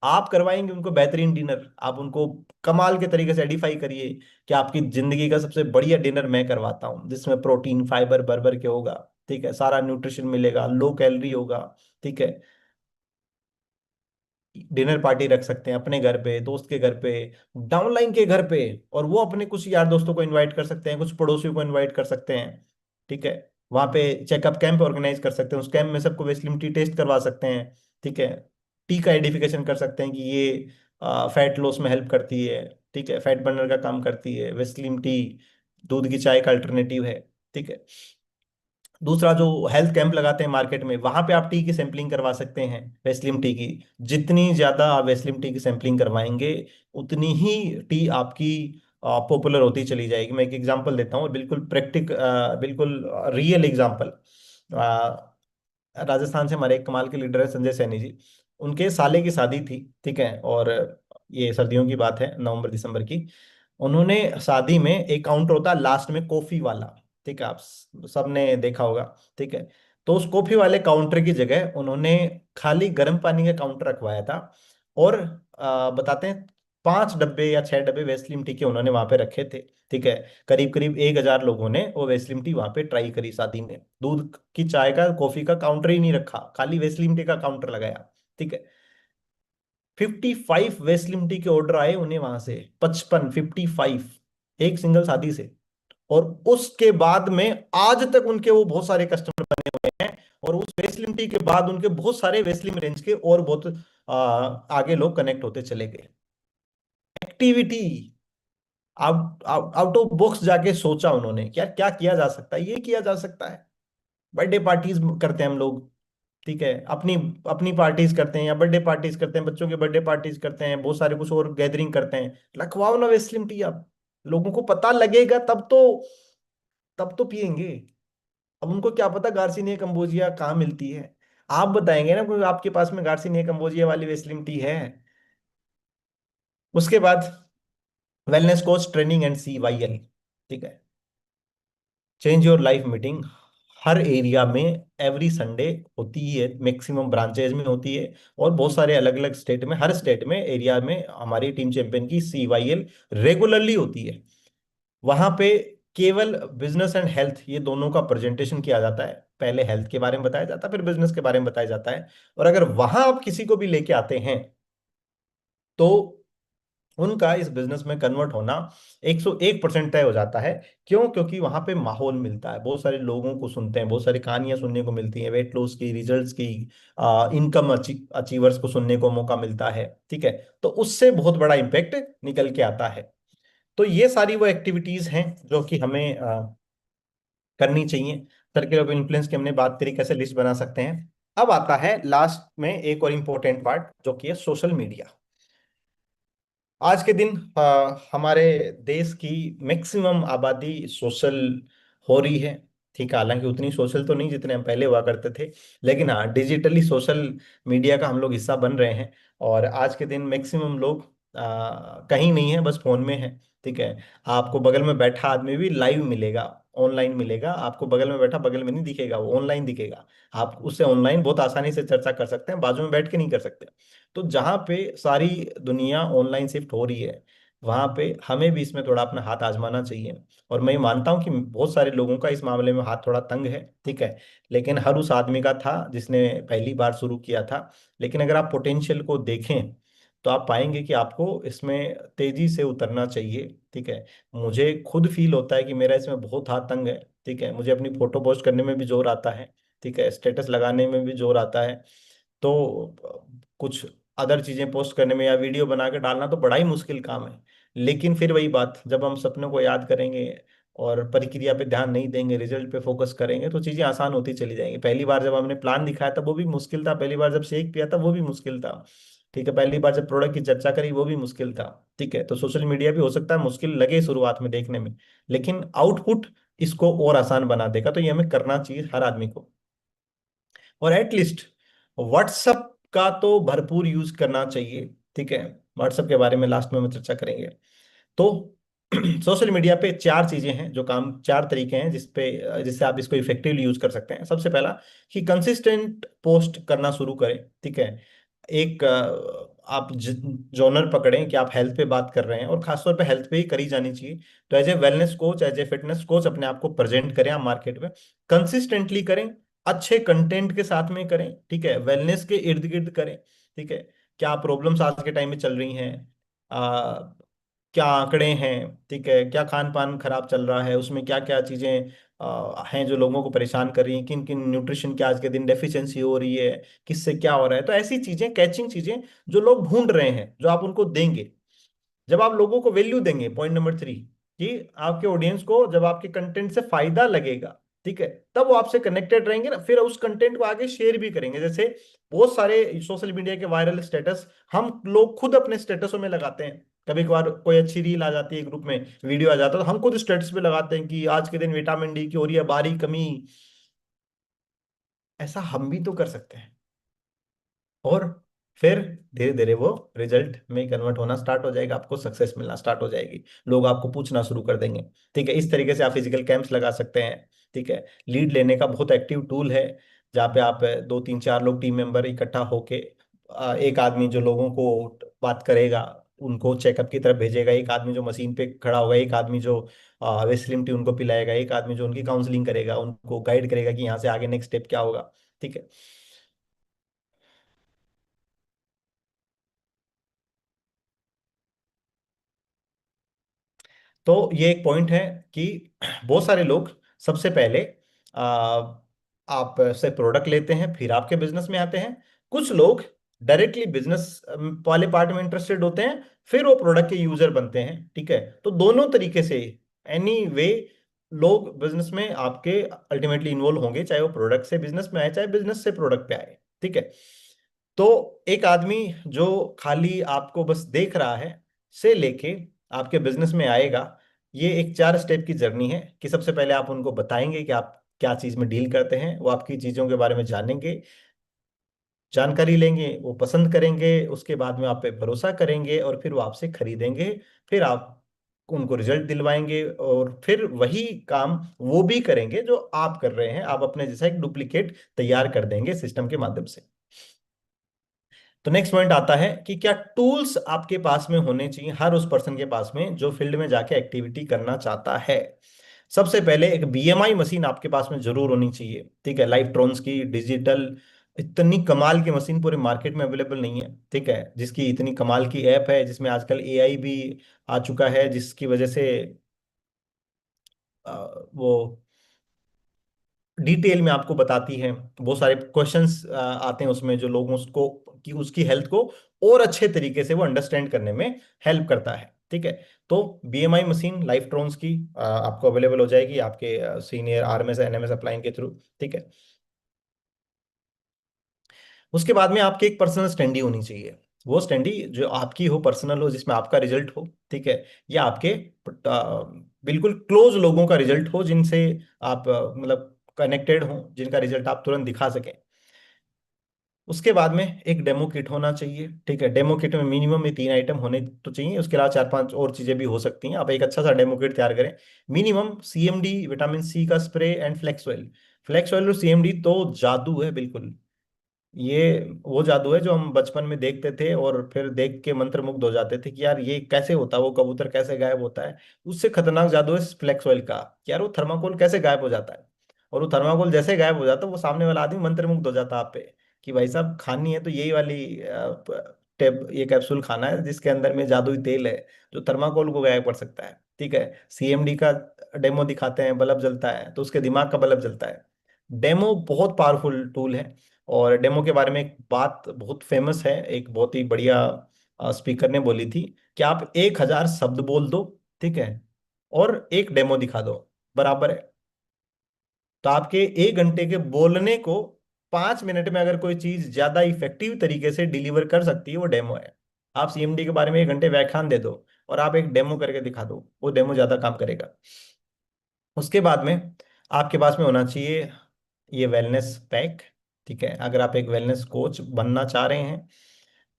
आप करवाएंगे उनको बेहतरीन डिनर, आप उनको कमाल के तरीके से एडिफाई करिए कि आपकी जिंदगी का सबसे बढ़िया डिनर मैं करवाता हूँ, जिसमें प्रोटीन फाइबर बर्बर के होगा, ठीक है, सारा न्यूट्रिशन मिलेगा, लो कैलोरी होगा, ठीक है। डिनर पार्टी रख सकते हैं अपने घर पे, दोस्त के घर पे, डाउनलाइन के घर पे, और वो अपने कुछ यार दोस्तों को इनवाइट कर सकते हैं, कुछ पड़ोसियों को इनवाइट कर सकते हैं, ठीक है। वहां पे चेकअप कैंप ऑर्गेनाइज कर सकते हैं, उस कैंप में सबको वेस्लिम टी टेस्ट करवा सकते हैं, ठीक है। टी का एडिफिकेशन कर सकते हैं कि ये फैट लॉस में हेल्प करती है, ठीक है, फैट बर्नर का काम करती है वेस्लिम टी, दूध की चाय का अल्टरनेटिव है, ठीक है। दूसरा, जो हेल्थ कैंप लगाते हैं मार्केट में, वहां पे आप टी की सैंपलिंग करवा सकते हैं, वेस्लिम टी की। जितनी ज्यादा आप वेस्लिम टी की सैंपलिंग करवाएंगे, उतनी ही टी आपकी पॉपुलर होती चली जाएगी। मैं एक एग्जांपल देता हूँ, बिल्कुल बिल्कुल रियल एग्जांपल। राजस्थान से हमारे एक कमाल के लीडर है संजय सैनी जी। उनके साले की शादी थी, ठीक है, और ये सर्दियों की बात है, नवंबर दिसंबर की। उन्होंने शादी में, एक काउंटर होता है लास्ट में कॉफी वाला, ठीक है, आप सबने देखा होगा, ठीक है। तो उस कॉफी वाले काउंटर की जगह उन्होंने खाली गर्म पानी का काउंटर रखवाया था। और बताते हैं 5 डब्बे या 6 डब्बे वेस्लिम टी के उन्होंने वहां पे रखे थे, ठीक है। करीब करीब 1,000 लोगों ने वो वेस्लिम टी वहां पे ट्राई करी शादी में। दूध की चाय का, कॉफी का काउंटर ही नहीं रखा, खाली वेस्लिम टी का काउंटर लगाया, ठीक है। 55 वेस्लिम टी के ऑर्डर आए उन्हें वहां से, 55 एक सिंगल शादी से। और उसके बाद में आज तक उनके वो बहुत सारे कस्टमर बने हुए हैं। और उस वेस्लिम टी के बाद उनके बहुत सारे वेस्लिम रेंज के और बहुत आगे लोग कनेक्ट होते चले गए। एक्टिविटी, आउट ऑफ बॉक्स जाके सोचा उन्होंने, क्या क्या किया जा सकता है, ये किया जा सकता है। बर्थडे पार्टीज करते हैं हम लोग, ठीक है, अपनी अपनी पार्टीज करते हैं, या बर्थडे पार्टीज करते हैं, बच्चों के बर्थडे पार्टीज करते हैं, बहुत सारे कुछ और गैदरिंग करते हैं। रखवाओ ना वेस्लिम टी आप, लोगों को पता लगेगा तब तो पियेंगे। अब उनको क्या पता गार्सिनिया कंबोजिया कहाँ मिलती है? आप बताएंगे ना कोई आपके पास में गार्सिनिया कंबोजिया वाली वेस्लिम टी है। उसके बाद wellness coach training and CYL, ठीक है, change your life meeting, her area में एवरी संडे होती ही है, मैक्सिमम ब्रांचेज में होती है, और बहुत सारे अलग अलग स्टेट में, हर स्टेट में एरिया में हमारी टीम चैंपियन की CYL रेगुलरली होती है। वहां पे केवल बिजनेस एंड हेल्थ, ये दोनों का प्रेजेंटेशन किया जाता है। पहले हेल्थ के बारे में बताया जाता है, फिर बिजनेस के बारे में बताया जाता है। और अगर वहां आप किसी को भी लेके आते हैं, तो उनका इस बिजनेस में कन्वर्ट होना 101% तय हो जाता है। क्यों? क्योंकि वहां पे माहौल मिलता है, बहुत सारे लोगों को सुनते हैं, बहुत सारी कहानियां सुनने को मिलती हैं, वेट लॉस की, रिजल्ट्स की, इनकम अचीवर्स को सुनने को मौका मिलता है। ठीक है, तो उससे बहुत बड़ा इम्पेक्ट निकल के आता है। तो ये सारी वो एक्टिविटीज हैं जो कि हमें करनी चाहिए। सर्किल ऑफ इन्फ्लुएंस की हमने बात करी, कैसे लिस्ट बना सकते हैं। अब आता है लास्ट में एक और इम्पोर्टेंट पार्ट, जो कि है सोशल मीडिया। आज के दिन हमारे देश की मैक्सिमम आबादी सोशल हो रही है। ठीक है, हालांकि उतनी सोशल तो नहीं जितने हम पहले हुआ करते थे, लेकिन हाँ, डिजिटली सोशल मीडिया का हम लोग हिस्सा बन रहे हैं। और आज के दिन मैक्सिमम लोग कहीं नहीं है, बस फोन में है। ठीक है, आपको बगल में बैठा आदमी भी लाइव मिलेगा, ऑनलाइन मिलेगा। आपको बगल में बैठा बगल में नहीं दिखेगा, वो ऑनलाइन दिखेगा। आप उससे ऑनलाइन बहुत आसानी से चर्चा कर सकते हैं, बाजू में बैठ के नहीं कर सकते। तो जहाँ पे सारी दुनिया ऑनलाइन शिफ्ट हो रही है, वहां पे हमें भी इसमें थोड़ा अपना हाथ आजमाना चाहिए। और मैं ये मानता हूँ कि बहुत सारे लोगों का इस मामले में हाथ थोड़ा तंग है। ठीक है, लेकिन हर उस आदमी का था जिसने पहली बार शुरू किया था। लेकिन अगर आप पोटेंशियल को देखें, तो आप पाएंगे कि आपको इसमें तेजी से उतरना चाहिए। ठीक है, मुझे खुद फील होता है कि मेरा इसमें बहुत हाथ तंग है। ठीक है, मुझे अपनी फोटो पोस्ट करने में भी जोर आता है। ठीक है, स्टेटस लगाने में भी जोर आता है। तो कुछ अदर चीजें पोस्ट करने में या वीडियो बना के डालना तो बड़ा ही मुश्किल काम है। लेकिन फिर वही बात, जब हम सपनों को याद करेंगे और प्रक्रिया पे ध्यान नहीं देंगे, रिजल्ट पे फोकस करेंगे, तो चीजें आसान होती चली जाएंगी। पहली बार जब हमने प्लान दिखाया था वो भी मुश्किल था, पहली बार जब शेक पिया था वो भी मुश्किल था। ठीक है, पहली बार जब प्रोडक्ट की चर्चा करी वो भी मुश्किल था। ठीक है, तो सोशल मीडिया भी हो सकता है मुश्किल लगे शुरुआत में देखने में, लेकिन आउटपुट इसको और आसान बना देगा। तो ये हमें करना चाहिए हर आदमी को। और एटलीस्ट व्हाट्सएप का तो भरपूर यूज करना चाहिए। ठीक है, व्हाट्सएप के बारे में लास्ट में हम चर्चा करेंगे। तो सोशल मीडिया पे चार चीजें हैं जो काम, चार तरीके हैं जिससे आप इसको इफेक्टिवली यूज कर सकते हैं। सबसे पहला कि कंसिस्टेंट पोस्ट करना शुरू करें। ठीक है, एक आप जॉनर पकड़ें कि आप हेल्थ पे बात कर रहे हैं, और खासतौर पे हेल्थ पे ही करी जानी चाहिए। तो as a wellness coach, as a fitness coach अपने आप को प्रेजेंट करें आप मार्केट में, कंसिस्टेंटली करें, अच्छे कंटेंट के साथ में करें। ठीक है, वेलनेस के इर्द गिर्द करें। ठीक है, क्या प्रॉब्लम्स आज के टाइम में चल रही हैं, क्या आंकड़े हैं। ठीक है, क्या खान पान खराब चल रहा है, उसमें क्या क्या चीजें हैं जो लोगों को परेशान कर रही हैं, किन किन न्यूट्रिशन की आज के दिन डेफिशिएंसी हो रही है, किससे क्या हो रहा है। तो ऐसी चीजें, कैचिंग चीजें जो लोग ढूंढ रहे हैं, जो आप उनको देंगे। जब आप लोगों को वैल्यू देंगे, पॉइंट नंबर 3, कि आपके ऑडियंस को जब आपके कंटेंट से फायदा लगेगा, ठीक है, तब वो आपसे कनेक्टेड रहेंगे ना, फिर उस कंटेंट को आगे शेयर भी करेंगे। जैसे बहुत सारे सोशल मीडिया के वायरल स्टेटस हम लोग खुद अपने स्टेटसों में लगाते हैं। कभी कभार कोई अच्छी रील आ जाती है, ग्रुप में वीडियो आ जाता है, तो हम खुद स्टेटस पे लगाते हैं कि आज के दिन विटामिन डी की हो रही है भारी कमी। ऐसा हम भी तो कर सकते हैं। और फिर धीरे धीरे वो रिजल्ट में कन्वर्ट होना स्टार्ट हो जाएगा, आपको सक्सेस मिलना स्टार्ट हो जाएगी, लोग आपको पूछना शुरू कर देंगे। ठीक है, इस तरीके से आप फिजिकल कैंप्स लगा सकते हैं। ठीक है, लीड लेने का बहुत एक्टिव टूल है, जहाँ पे आप दो तीन चार लोग टीम मेंबर इकट्ठा होके, एक आदमी जो लोगों को बात करेगा, उनको चेकअप की तरफ भेजेगा, एक आदमी जो मशीन पे खड़ा होगा, एक आदमी जो वेस्लिन टी उनको पिलाएगा, एक आदमी जो उनकी काउंसलिंग करेगा, उनको गाइड करेगा कि यहाँ से आगे नेक्स्ट स्टेप क्या होगा। ठीक है, तो ये एक पॉइंट है कि बहुत सारे लोग सबसे पहले आ, आप से प्रोडक्ट लेते हैं, फिर आपके बिजनेस में आते हैं। कुछ लोग डायरेक्टली बिजनेस वाले पार्ट में इंटरेस्टेड होते हैं, फिर वो प्रोडक्ट के यूजर बनते हैं। ठीक है, तो दोनों तरीके से एनी वे लोग बिजनेस में आपके अल्टीमेटली इन्वॉल्व होंगे, चाहे वो प्रोडक्ट से बिजनेस में आए, चाहे बिजनेस से प्रोडक्ट पे आए। ठीक है, तो एक आदमी जो खाली आपको बस देख रहा है, से लेके आपके बिजनेस में आएगा, ये एक 4 स्टेप की जर्नी है। कि सबसे पहले आप उनको बताएंगे कि आप क्या चीज में डील करते हैं, वो आपकी चीजों के बारे में जानेंगे, जानकारी लेंगे, वो पसंद करेंगे, उसके बाद में आप पे भरोसा करेंगे, और फिर वो आपसे खरीदेंगे। फिर आप उनको रिजल्ट दिलवाएंगे, और फिर वही काम वो भी करेंगे जो आप कर रहे हैं। आप अपने जैसा एक डुप्लीकेट तैयार कर देंगे सिस्टम के माध्यम से। तो नेक्स्ट पॉइंट आता है कि क्या टूल्स आपके पास में होने चाहिए, हर उस पर्सन के पास में जो फील्ड में जाके एक्टिविटी करना चाहता है। सबसे पहले एक बीएमआई मशीन आपके पास में जरूर होनी चाहिए। ठीक है, लाइव ट्रोन्स की डिजिटल इतनी कमाल की मशीन पूरे मार्केट में अवेलेबल नहीं है, ठीक है, जिसकी इतनी कमाल की ऐप है, जिसमें आजकल एआई भी आ चुका है, जिसकी वजह से वो डिटेल में आपको बताती है। बहुत सारे क्वेश्चंस आते हैं उसमें, जो लोगों उसको कि उसकी हेल्थ को और अच्छे तरीके से वो अंडरस्टैंड करने में हेल्प करता है, ठीक है। तो बीएमआई मशीन लाइफ की आपको अवेलेबल हो जाएगी आपके सीनियर आरएमएस एनएमएस अप्लाइन के थ्रू, ठीक है। उसके बाद में आपकी एक पर्सनल स्टैंडी होनी चाहिए। वो स्टैंडी जो आपकी हो, पर्सनल हो, जिसमें आपका रिजल्ट हो, ठीक है, या आपके बिल्कुल क्लोज लोगों का रिजल्ट हो, जिनसे आप मतलब कनेक्टेड हो, जिनका रिजल्ट आप तुरंत दिखा सकें। उसके बाद में एक डेमो किट होना चाहिए, ठीक है। डेमो किट में मिनिमम ये 3 आइटम होने तो चाहिए, उसके अलावा 4-5 और चीजें भी हो सकती हैं। आप एक अच्छा सा डेमो किट तैयार करें। मिनिमम सीएमडी, विटामिन सी का spray and flax oil. Flax oil और सीएमडी तो जादू है बिल्कुल। ये वो जादू है जो हम बचपन में देखते थे और फिर देख के मंत्रमुग्ध हो जाते थे कि यार ये कैसे होता है, वो कबूतर कैसे गायब होता है। उससे खतरनाक जादू है फ्लेक्स ऑयल का, कि यार वो थर्माकोल कैसे गायब हो जाता है। और वो थर्माकोल जैसे गायब हो जाता है, वो सामने वाला आदमी मंत्रमुग्ध हो जाता है आप पे, कि भाई साहब खानी है तो यही वाली टेब ये कैप्सूल खाना है, जिसके अंदर में जादुई तेल है जो थर्माकोल को गायब कर सकता है, ठीक है। सीएमडी का डेमो दिखाते हैं, बल्ब जलता है तो उसके दिमाग का बल्ब जलता है। डेमो बहुत पावरफुल टूल है। और डेमो के बारे में एक बात बहुत फेमस है, एक बहुत ही बढ़िया स्पीकर ने बोली थी कि आप 1,000 शब्द बोल दो, ठीक है, और एक डेमो दिखा दो, बराबर है। तो आपके 1 घंटे के बोलने को 5 मिनट में अगर कोई चीज ज्यादा इफेक्टिव तरीके से डिलीवर कर सकती है, वो डेमो है। आप सीएमडी के बारे में 1 घंटे व्याख्यान दे दो और आप एक डेमो करके दिखा दो, वो डेमो ज्यादा काम करेगा। उसके बाद में आपके पास में होना चाहिए ये वेलनेस पैक, ठीक है। अगर आप एक वेलनेस कोच बनना चाह रहे हैं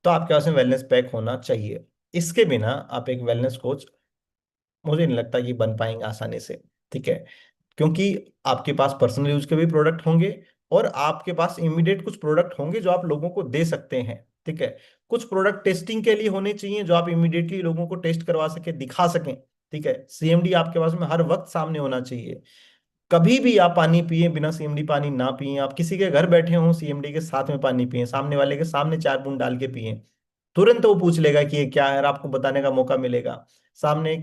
तो आपके पास में वेलनेस पैक होना चाहिए। इसके बिना आप एक वेलनेस कोच, मुझे नहीं लगता कि बन पाएंगे आसानी से, ठीक है। क्योंकि आपके पास पर्सनल यूज के भी प्रोडक्ट होंगे और आपके पास इमीडिएट कुछ प्रोडक्ट होंगे जो आप लोगों को दे सकते हैं, ठीक है। कुछ प्रोडक्ट टेस्टिंग के लिए होने चाहिए जो आप इमीडिएटली लोगों को टेस्ट करवा सके, दिखा सकें, ठीक है। सीएमडी आपके पास में हर वक्त सामने होना चाहिए। कभी भी आप पानी पिए बिना सीएमडी पानी ना पिए, आप किसी के घर बैठे हो सीएमडी के साथ में पानी पिए, सामने वाले के सामने 4 बूंद डाल के पिए, तुरंत वो पूछ लेगा कि ये क्या है और आपको बताने का मौका मिलेगा। सामने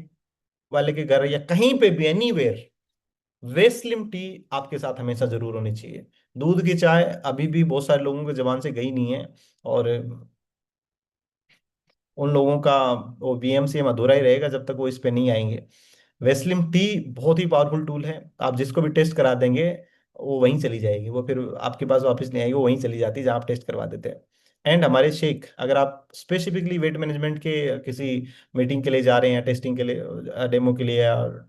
वाले के घर या कहीं पे भी एनीवेयर, वेस्लिम टी आपके साथ हमेशा जरूर होनी चाहिए। दूध की चाय अभी भी बहुत सारे लोगों के जबान से गई नहीं है, और उन लोगों का वो बीएमसीएम अधूरा ही रहेगा जब तक वो इस पे नहीं आएंगे। वेस्लिम टी बहुत ही पावरफुल टूल है, आप जिसको भी टेस्ट करा देंगे वो वहीं चली जाएगी, वो फिर आपके पास वापस नहीं आएगी, वो वहीं चली जाती है जहाँ आप टेस्ट करवा देते हैं। एंड हमारे शेक, अगर आप स्पेसिफिकली वेट मैनेजमेंट के किसी मीटिंग के लिए जा रहे हैं, टेस्टिंग के लिए, डेमो के लिए, और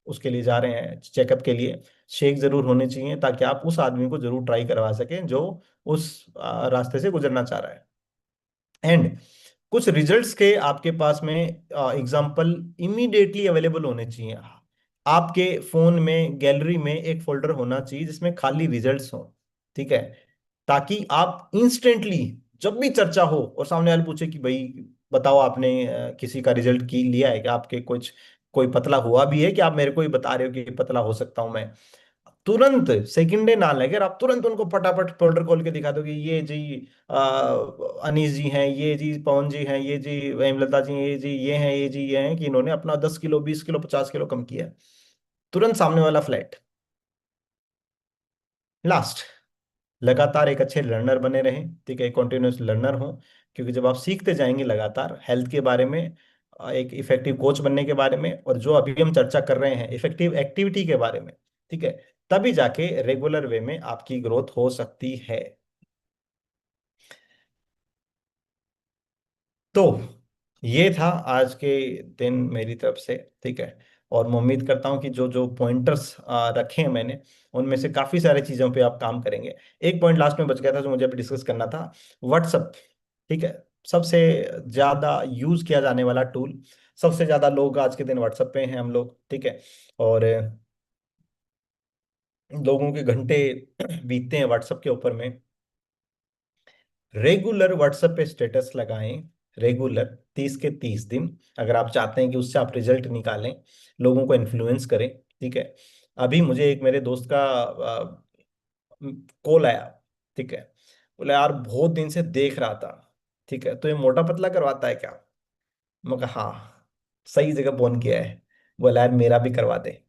उसके लिए जा रहे हैं चेकअप के लिए, शेक जरूर होने चाहिए, ताकि आप उस आदमी को जरूर ट्राई करवा सकें जो उस रास्ते से गुजरना चाह रहा है। एंड कुछ रिजल्ट्स के आपके पास में एग्जांपल इमीडिएटली अवेलेबल होने चाहिए। आपके फोन में गैलरी में एक फोल्डर होना चाहिए जिसमें खाली रिजल्ट्स हो, ठीक है। ताकि आप इंस्टेंटली जब भी चर्चा हो और सामने वाले पूछे कि भाई बताओ आपने किसी का रिजल्ट की लिया है क्या, आपके कुछ कोई पतला हुआ भी है कि आप मेरे को ही बता रहे हो कि पतला हो सकता हूं मैं, तुरंत सेकंडे ना लगे, और आप तुरंत उनको फटाफट फोल्डर खोल के दिखा दो कि ये जी आ, अनीस जी हैं, ये जी पवन जी हैं, ये जी हेमलता जी हैं, ये जी ये हैं, ये जी ये हैं, कि इन्होंने अपना 10 किलो 20 किलो 50 किलो कम किया है। तुरंत सामने वाला फ्लैट। लास्ट, लगातार एक अच्छे लर्नर बने रहें, ठीक है, कॉन्टिन्यूस लर्नर हो। क्योंकि जब आप सीखते जाएंगे लगातार हेल्थ के बारे में, एक इफेक्टिव कोच बनने के बारे में, और जो अभी हम चर्चा कर रहे हैं इफेक्टिव एक्टिविटी के बारे में, ठीक है, तभी जाके रेगुलर वे में आपकी ग्रोथ हो सकती है। तो ये था आज के दिन मेरी तरफ से, ठीक है। और मैं उम्मीद करता हूँ कि जो जो पॉइंटर्स रखे हैं मैंने, उनमें से काफी सारी चीजों पे आप काम करेंगे। एक पॉइंट लास्ट में बच गया था जो मुझे अभी डिस्कस करना था, व्हाट्सअप, ठीक है। सबसे ज्यादा यूज किया जाने वाला टूल, सबसे ज्यादा लोग आज के दिन व्हाट्सएप पे हैं हम लोग, ठीक है। और लोगों के घंटे बीतते हैं व्हाट्सएप के ऊपर में। रेगुलर व्हाट्सएप पे स्टेटस लगाएं, रेगुलर 30 के 30 दिन, अगर आप चाहते हैं कि उससे आप रिजल्ट निकालें, लोगों को इन्फ्लुएंस करें, ठीक है। अभी मुझे एक मेरे दोस्त का कॉल आया, ठीक है। बोले यार बहुत दिन से देख रहा था, ठीक है, तो ये मोटा पतला करवाता है क्या? मैं कहा हाँ, सही जगह फोन किया है। बोला यार मेरा भी करवा दे।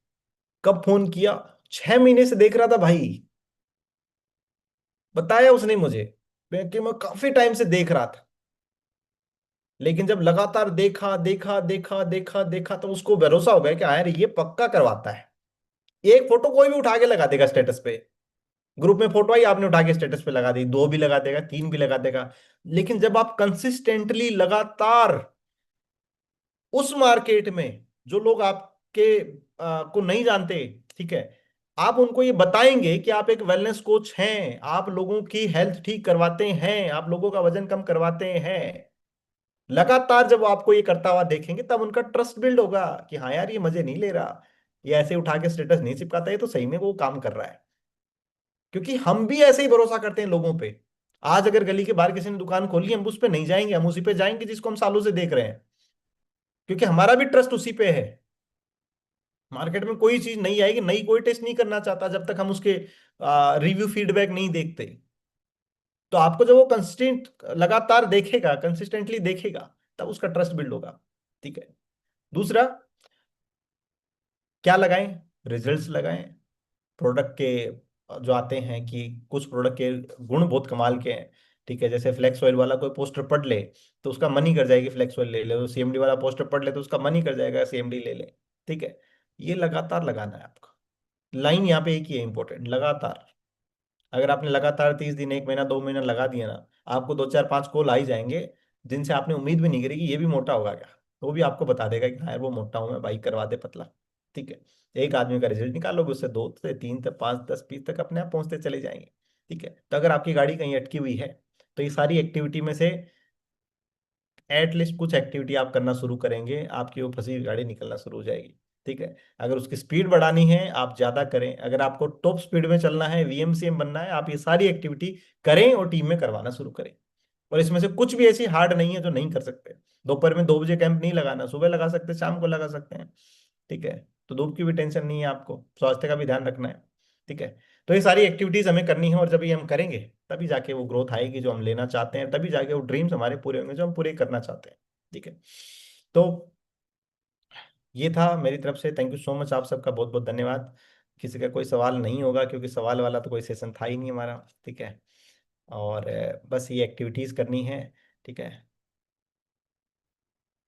कब फोन किया? 6 महीने से देख रहा था भाई, बताया उसने मुझे, कि मैं काफी टाइम से देख रहा था। लेकिन जब लगातार देखा देखा देखा देखा देखा तो उसको भरोसा हो गया कि हाँ यार ये पक्का करवाता है। एक फोटो कोई भी उठा के लगा देगा स्टेटस पे, ग्रुप में फोटो आई आपने उठा के स्टेटस पे लगा दी, दो भी लगा देगा, तीन भी लगा देगा। लेकिन जब आप कंसिस्टेंटली लगातार उस मार्केट में, जो लोग आपके को नहीं जानते, ठीक है, आप उनको ये बताएंगे कि आप एक वेलनेस कोच हैं, आप लोगों की हेल्थ ठीक करवाते हैं, आप लोगों का वजन कम करवाते हैं, लगातार जब वो आपको ये करता हुआ देखेंगे तब उनका ट्रस्ट बिल्ड होगा कि हाँ यार ये मजे नहीं ले रहा, ये ऐसे उठा के स्टेटस नहीं चिपकाता, ये तो सही में वो काम कर रहा है। क्योंकि हम भी ऐसे ही भरोसा करते हैं लोगों पे। आज अगर गली के बाहर किसी ने दुकान खोली, हम उस पे नहीं जाएंगे, हम उसी पे जाएंगे जिसको हम सालों से देख रहे हैं, क्योंकि हमारा भी ट्रस्ट उसी पे है। मार्केट में कोई चीज नई आएगी, नई कोई टेस्ट नहीं करना चाहता जब तक हम उसके रिव्यू फीडबैक नहीं देखते। तो आपको जब वो कंसिस्टेंट लगातार देखेगा, कंसिस्टेंटली देखेगा, तब उसका ट्रस्ट बिल्ड होगा। ठीक है। दूसरा, क्या लगाएं? रिजल्ट्स लगाएं। प्रोडक्ट के जो आते हैं कि कुछ प्रोडक्ट के गुण बहुत कमाल के हैं, ठीक है, जैसे फ्लेक्स ऑयल वाला कोई पोस्टर पढ़ ले तो उसका मन ही कर जाएगी फ्लेक्स ऑयल ले ले, सीएमडी वाला पोस्टर पढ़ ले तो उसका मन ही कर जाएगा सीएमडी ले ले। ठीक है। ये लगातार लगाना है आपका। लाइन यहाँ पे एक ही है इंपॉर्टेंट, लगातार। अगर आपने लगातार 30 दिन, एक महीना, 2 महीना लगा दिया ना, आपको दो चार पांच कॉल आ ही जाएंगे जिनसे आपने उम्मीद भी नहीं करी कि ये भी मोटा होगा क्या। तो वो भी आपको बता देगा कि हाँ यार वो मोटा हूं मैं भाई, करवा दे पतला। ठीक है। एक आदमी का रिजल्ट निकालोगे, उससे दो से तीन तक, पांच, 10, 20 तक अपने आप पहुंचते चले जाएंगे। ठीक है। तो अगर आपकी गाड़ी कहीं अटकी हुई है, तो ये सारी एक्टिविटी में से एटलीस्ट कुछ एक्टिविटी आप करना शुरू करेंगे, आपकी वो फंसी हुई गाड़ी निकलना शुरू हो जाएगी। ठीक है। अगर उसकी स्पीड बढ़ानी है आप ज्यादा करें, अगर आपको टॉप स्पीड में चलना है, वीएमसीएम बनना है, आप ये सारी एक्टिविटी करें और टीम में करवाना शुरू करें। और इसमें से कुछ भी ऐसी हार्ड नहीं है जो नहीं कर सकते। दोपहर में 2 बजे कैंप नहीं लगाना, सुबह लगा सकते हैं, शाम को लगा सकते हैं। ठीक है। तो धूप की भी टेंशन नहीं है, आपको स्वास्थ्य का भी ध्यान रखना है। ठीक है। तो ये सारी एक्टिविटीज हमें करनी है, और जब ये हम करेंगे तभी जाके वो ग्रोथ आएगी जो हम लेना चाहते हैं, तभी जाके वो ड्रीम्स हमारे पूरे होंगे जो हम पूरे करना चाहते हैं। ठीक है। तो ये था मेरी तरफ से, थैंक यू सो मच, आप सबका बहुत बहुत धन्यवाद। किसी का कोई सवाल नहीं होगा क्योंकि सवाल वाला तो कोई सेशन था ही नहीं हमारा। ठीक है। और बस ये एक्टिविटीज करनी है। ठीक है।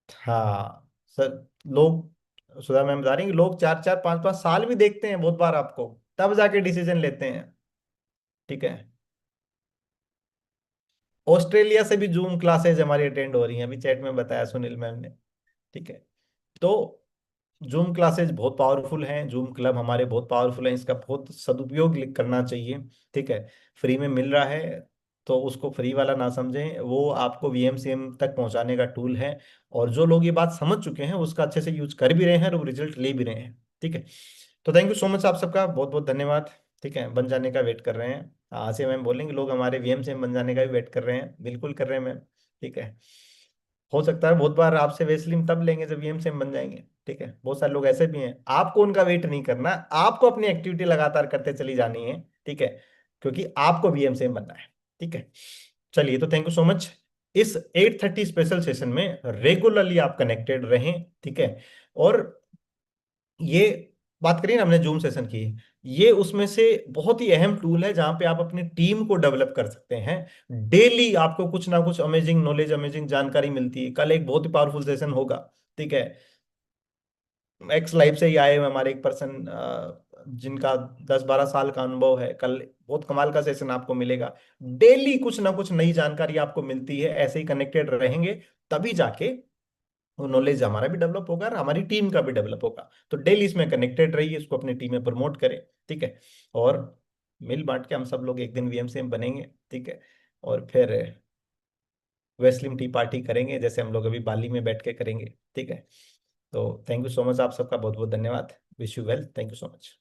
हाँ सर। लोग, सुधा मैम बता रही हैं कि लोग 4 4 5 5 साल भी देखते हैं बहुत बार आपको, तब जाके डिसीजन लेते हैं। ठीक है। ऑस्ट्रेलिया से भी जूम क्लासेज हमारी अटेंड हो रही हैं, अभी चैट में बताया सुनील मैम ने। ठीक है। तो जूम क्लासेज बहुत पावरफुल हैं, जूम क्लब हमारे बहुत पावरफुल हैं, इसका बहुत सदुपयोग करना चाहिए। ठीक है। फ्री में मिल रहा है तो उसको फ्री वाला ना समझें, वो आपको वीएमसीएम तक पहुंचाने का टूल है। और जो लोग ये बात समझ चुके हैं उसका अच्छे से यूज कर भी रहे हैं और वो रिजल्ट ले भी रहे हैं। ठीक है। तो थैंक यू सो मच, आप सबका बहुत बहुत धन्यवाद। ठीक है। बन जाने का वेट कर रहे हैं, आसिया मैम बोलेंगे लोग हमारे वीएमसीएम बन जाने का भी वेट कर रहे हैं, बिल्कुल कर रहे हैं मैम। ठीक है। हो सकता है बहुत बार आपसे वेस्लिन तब लेंगे जब वीएमसीएम बन जाएंगे। ठीक है। बहुत सारे लोग ऐसे भी हैं, आपको उनका वेट नहीं करना, आपको अपनी एक्टिविटी लगातार करते चली जानी है। ठीक है। क्योंकि आपको वीएमसीएम बनना है। ठीक है। चलिए, तो थैंक यू सो मच। इस 8:30 स्पेशल सेशन में रेगुलरली आप कनेक्टेड रहें। ठीक है। और ये बात करिए ना, हमने जूम सेशन की, ये उसमें से बहुत ही अहम टूल है जहां पे आप अपनी टीम को डेवलप कर सकते हैं। डेली आपको कुछ ना कुछ अमेजिंग नॉलेज, अमेजिंग जानकारी मिलती है। कल एक बहुत ही पावरफुल सेशन होगा। ठीक है। एक्स लाइफ से ही आए हुए हमारे एक पर्सन, जिनका 10 12 साल का अनुभव है, कल बहुत कमाल का सेशन आपको मिलेगा। डेली कुछ ना कुछ नई जानकारी आपको मिलती है, ऐसे ही कनेक्टेड रहेंगे तभी जाके वो नॉलेज हमारा भी डेवलप होगा और हमारी टीम का भी डेवलप होगा। तो डेली इसमें कनेक्टेड रहिए, इसको अपनी टीम में प्रमोट करें। ठीक है। और मिल बांट के हम सब लोग एक दिन वीएमसीएम बनेंगे। ठीक है। और फिर वेस्लिम टी पार्टी करेंगे जैसे हम लोग अभी बाली में बैठ के करेंगे। ठीक है। तो थैंक यू सो मच, आप सबका बहुत बहुत धन्यवाद। Wish you well, thank you so much.